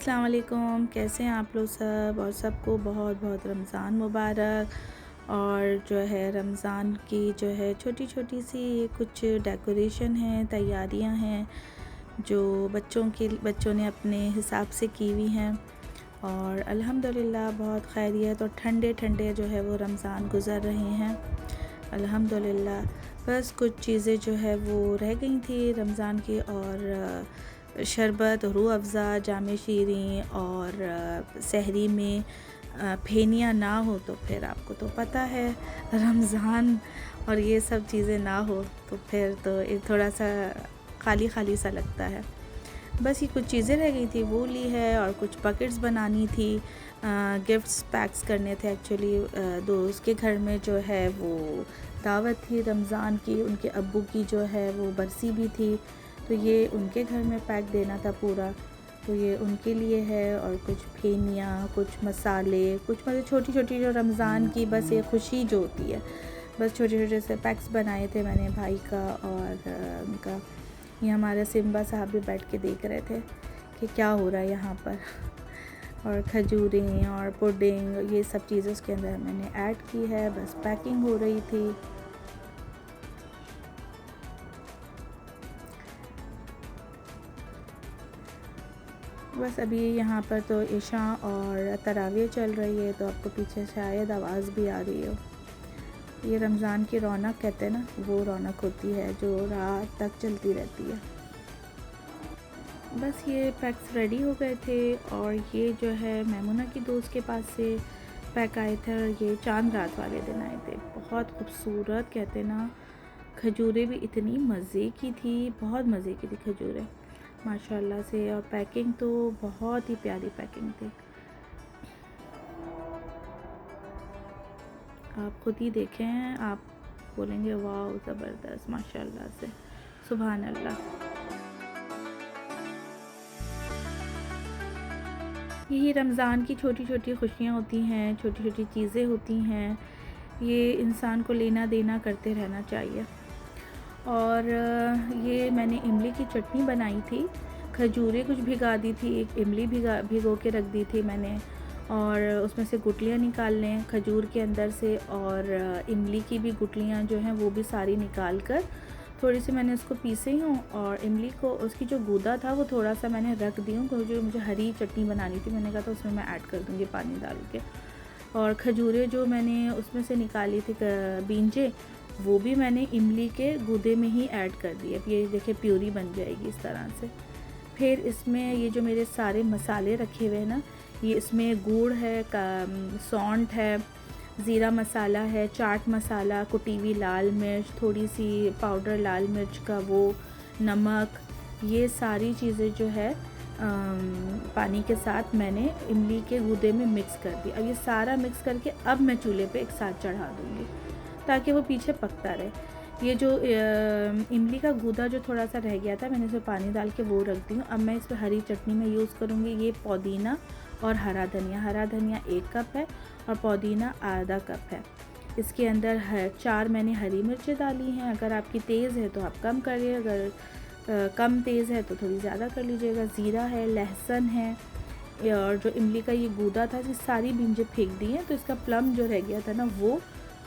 अस्सलाम वालेकुम। कैसे हैं आप लोग सब? और सबको बहुत बहुत रमज़ान मुबारक। और जो है रमज़ान की जो है छोटी छोटी सी कुछ डेकोरेशन है, तैयारियां हैं जो बच्चों ने अपने हिसाब से की हुई हैं। और अल्हम्दुलिल्लाह बहुत खैरियत और ठंडे ठंडे जो है वो रमज़ान गुज़र रहे हैं अल्हम्दुलिल्लाह। बस कुछ चीज़ें जो है वो रह गई थी रमज़ान की, और शरबत, रूह अफ़ज़ा, जाम शीरीं और सहरी में फेनिया ना हो तो फिर आपको तो पता है रमज़ान और ये सब चीज़ें ना हो तो फिर तो एक थोड़ा सा खाली खाली सा लगता है। बस ये कुछ चीज़ें रह गई थी वो ली है, और कुछ बकेट्स बनानी थी, गिफ्ट्स पैक्स करने थे। एक्चुअली दोस्त के घर में जो है वो दावत थी रमज़ान की, उनके अब्बू की जो है वो बरसी भी थी, तो ये उनके घर में पैक देना था पूरा, तो ये उनके लिए है। और कुछ फेनिया, कुछ मसाले, कुछ मतलब छोटी छोटी जो रमज़ान की बस ये खुशी जो होती है, बस छोटे छोटे से पैक्स बनाए थे मैंने भाई का और उनका। ये हमारे सिम्बा साहब भी बैठ के देख रहे थे कि क्या हो रहा है यहाँ पर। और खजूरें और पुडिंग ये सब चीज़ें उसके अंदर मैंने ऐड की है। बस पैकिंग हो रही थी। बस अभी यहाँ पर तो इशा और तरावियाँ चल रही है, तो आपको पीछे शायद आवाज़ भी आ रही हो। ये रमज़ान की रौनक कहते हैं ना, वो रौनक होती है जो रात तक चलती रहती है। बस ये पैक्स रेडी हो गए थे, और ये जो है मैमुना की दोस्त के पास से पैक आए थे, और ये चांद रात वाले दिन आए थे। बहुत खूबसूरत कहते ना, खजूरें भी इतनी मज़े की थी, बहुत मज़े की थी खजूरें माशाल्लाह से। और पैकिंग तो बहुत ही प्यारी पैकिंग थी, आप खुद ही देखें, आप बोलेंगे वाह ज़बरदस्त माशाल्लाह से, सुभान अल्लाह। यही रमज़ान की छोटी छोटी खुशियाँ होती हैं, छोटी छोटी चीज़ें होती हैं, ये इंसान को लेना देना करते रहना चाहिए। और ये मैंने इमली की चटनी बनाई थी, खजूरें कुछ भिगा दी थी, एक इमली भिगो के रख दी थी मैंने, और उसमें से गुठलियाँ निकाल लें खजूर के अंदर से, और इमली की भी गुठलियाँ जो हैं वो भी सारी निकाल कर थोड़ी सी मैंने उसको पीसे हूँ, और इमली को उसकी जो गूदा था वो थोड़ा सा मैंने रख दी हूँ, क्योंकि मुझे हरी चटनी बनानी थी, मैंने कहा था उसमें मैं ऐड कर दूँगी पानी डाल के। और खजूरें जो मैंने उसमें से निकाली थी बींजे, वो भी मैंने इमली के गूदे में ही ऐड कर दी। अब ये देखिए प्यूरी बन जाएगी इस तरह से। फिर इसमें ये जो मेरे सारे मसाले रखे हुए हैं ना, ये इसमें गुड़ है, सौंठ है, ज़ीरा मसाला है, चाट मसाला, कुटी हुई लाल मिर्च, थोड़ी सी पाउडर लाल मिर्च का वो, नमक, ये सारी चीज़ें जो है पानी के साथ मैंने इमली के गूदे में मिक्स कर दी। अब ये सारा मिक्स करके अब मैं चूल्हे पे एक साथ चढ़ा दूँगी ताकि वो पीछे पकता रहे। ये जो इमली का गूदा जो थोड़ा सा रह गया था, मैंने इसमें पानी डाल के वो रख दी हूँ। अब मैं इस पर हरी चटनी में यूज़ करूँगी ये पुदीना और हरा धनिया 1 कप है, और पुदीना आधा कप है। इसके अंदर 4 मैंने हरी मिर्चें डाली हैं, अगर आपकी तेज़ है तो आप कम करिए, अगर कम तेज़ है तो थोड़ी ज़्यादा कर लीजिएगा। ज़ीरा है, लहसुन है, और जो इमली का ये गूदा था ये सारी बींजें फेंक दी हैं, तो इसका प्लम जो रह गया था ना वो।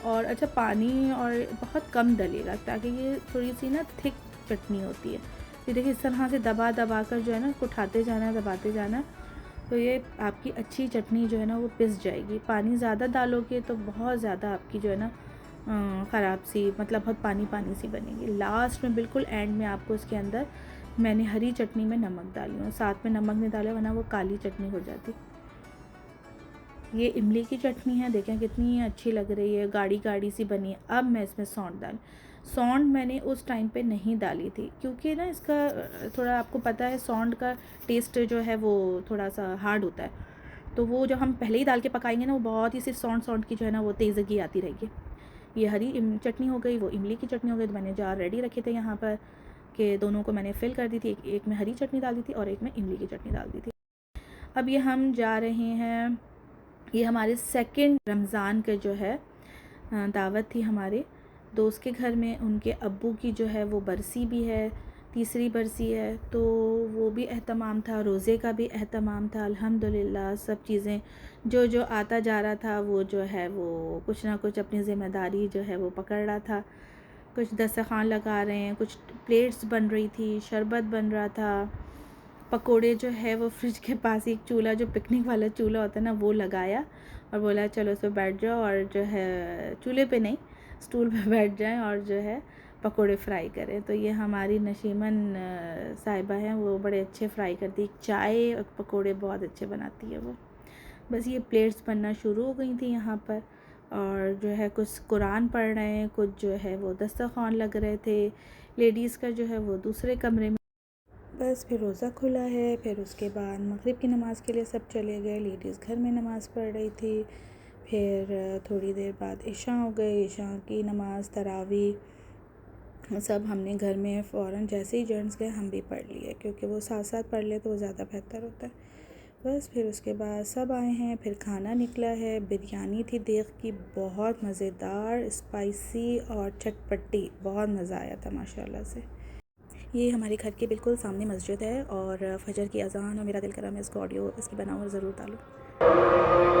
और अच्छा पानी और बहुत कम डलेगा ताकि ये थोड़ी सी ना थिक चटनी होती है। ये देखिए इस तरह से दबा दबा कर जो है ना उठाते जाना है, दबाते जाना है, तो ये आपकी अच्छी चटनी जो है ना वो पिस जाएगी। पानी ज़्यादा डालोगे तो बहुत ज़्यादा आपकी जो है ना ख़राब सी, मतलब बहुत पानी पानी सी बनेगी। लास्ट में बिल्कुल एंड में आपको इसके अंदर मैंने हरी चटनी में नमक डाली हूँ, साथ में नमक नहीं डाले वरना वो काली चटनी हो जाती। ये इमली की चटनी है, देखें कितनी अच्छी लग रही है, गाढ़ी गाढ़ी सी बनी है। अब मैं इसमें सौंठ मैंने उस टाइम पे नहीं डाली थी, क्योंकि ना इसका थोड़ा आपको पता है सौंठ का टेस्ट जो है वो थोड़ा सा हार्ड होता है, तो वो जब हम पहले ही डाल के पकाएंगे ना वो बहुत ही सिर्फ सौंठ की जो है ना वो तेज़गी आती रहेगी। ये हरी चटनी हो गई, वो इमली की चटनी हो गई। तो मैंने जार रेडी रखे थे यहाँ पर कि दोनों को मैंने फिल कर दी थी, एक में हरी चटनी डाल दी थी और एक में इमली की चटनी डाल दी थी। अब ये हम जा रहे हैं, ये हमारे सेकंड रमज़ान के जो है दावत थी हमारे दोस्त के घर में, उनके अब्बू की जो है वो बरसी भी है, तीसरी बरसी है, तो वो भी एहतमाम था, रोज़े का भी एहतमाम था। अल्हम्दुलिल्लाह सब चीज़ें जो जो आता जा रहा था वो जो है वो कुछ ना कुछ अपनी ज़िम्मेदारी जो है वो पकड़ रहा था। कुछ दस्तरख़्वान लगा रहे हैं, कुछ प्लेट्स बन रही थी, शरबत बन रहा था, पकोड़े जो है वो फ्रिज के पास ही एक चूल्हा, जो पिकनिक वाला चूल्हा होता है ना, वो लगाया और बोला चलो उस पर बैठ जाओ और जो है चूल्हे पे नहीं, स्टूल पे बैठ जाएं और जो है पकोड़े फ्राई करें। तो ये हमारी नशीमन साहिबा हैं, वो बड़े अच्छे फ्राई करती है, चाय और पकोड़े बहुत अच्छे बनाती है वो। बस ये प्लेट्स बनना शुरू हो गई थी यहाँ पर, और जो है कुछ कुरान पढ़ रहे हैं, कुछ जो है वो दस्तरख़्वान लग रहे थे। लेडीज़ का जो है वो दूसरे कमरे में, बस फिर रोज़ा खुला है। फिर उसके बाद मगरिब की नमाज़ के लिए सब चले गए, लेडीज़ घर में नमाज़ पढ़ रही थी। फिर थोड़ी देर बाद इशा हो गई, इशा की नमाज़ तरावी सब हमने घर में फ़ौरन जैसे ही जेंट्स गए हम भी पढ़ लिए, क्योंकि वो साथ साथ पढ़ ले तो वो ज़्यादा बेहतर होता है। बस फिर उसके बाद सब आए हैं, फिर खाना निकला है। बिरयानी थी देख की, बहुत मज़ेदार, स्पाइसी और चटपटी, बहुत मज़ा आया था माशाल्लाह से। ये हमारे घर के बिल्कुल सामने मस्जिद है और फजर की अज़ान, और मेरा दिल करा मैं इसको ऑडियो इसकी बनाऊँ और ज़रूर डालूँ।